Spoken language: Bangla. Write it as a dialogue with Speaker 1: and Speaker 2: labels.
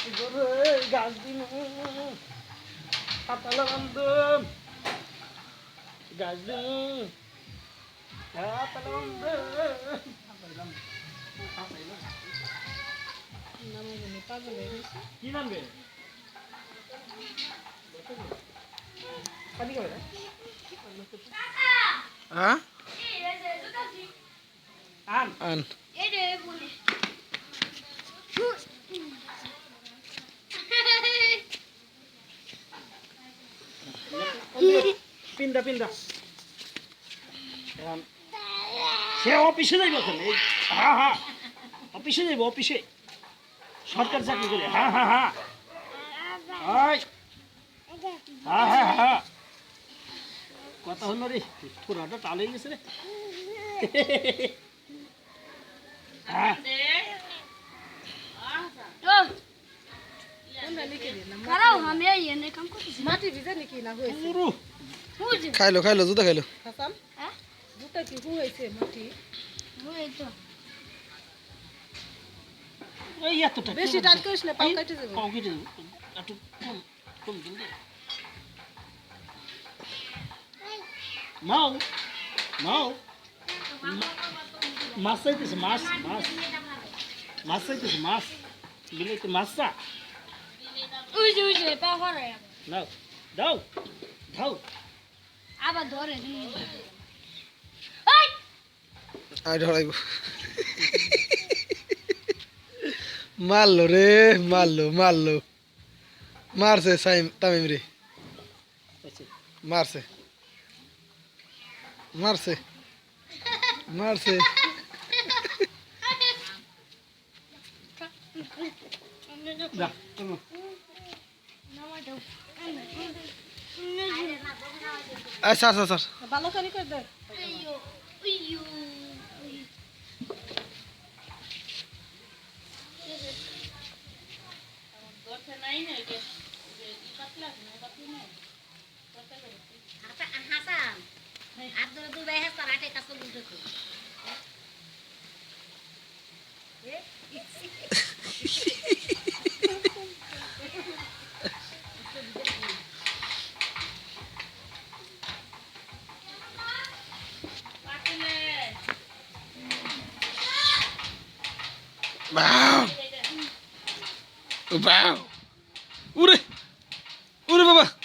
Speaker 1: গাছ দিন পাতালা বান্ধব গাছ দিন পাতালা বান্ধব কি নামবে পানি খাবে
Speaker 2: হ্যাঁ
Speaker 1: আন
Speaker 2: আন
Speaker 1: পিন্দা পিন্দা সে অফিসে যাইব ওখানে হ্যাঁ হ্যাঁ অফিসে যাইব অফিসে সরকার চাকরি করে হ্যাঁ হ্যাঁ হ্যাঁ হ্যাঁ হ্যাঁ হ্যাঁ কথা হল রে পুরাটা টালে গেছে রে হ্যাঁ
Speaker 3: মাটি ভিজে নাকি না হয়েছে
Speaker 2: খাইলো খাইলো জুতা খাইলো
Speaker 3: হাসান জুতা কি হয়েছে মাটি
Speaker 1: ওই এতটা
Speaker 3: বেশি টাইট করিস না পাও কেটে যাবে
Speaker 1: পাও কেটে যাবে একটু কম কম দিন দে মাও মাও মাছ চাইতেছে মাছ মাছ মাছ চাইতেছে মাছ বিলেতে মাছটা নাও দাও দাও
Speaker 4: আবার ধরে
Speaker 2: আই ধরাইব মারলো রে মারলো মারলো মারছে তামিম রে মারছে মারছে মারছে
Speaker 1: যা চলো
Speaker 2: স্যার স্যার স্যার
Speaker 3: ভালো করে করে দে
Speaker 4: হাসান আর দুই ভাই হাসান আটে কাছে বুঝতে
Speaker 2: Wow! Wow! Udah! Udah, Papa!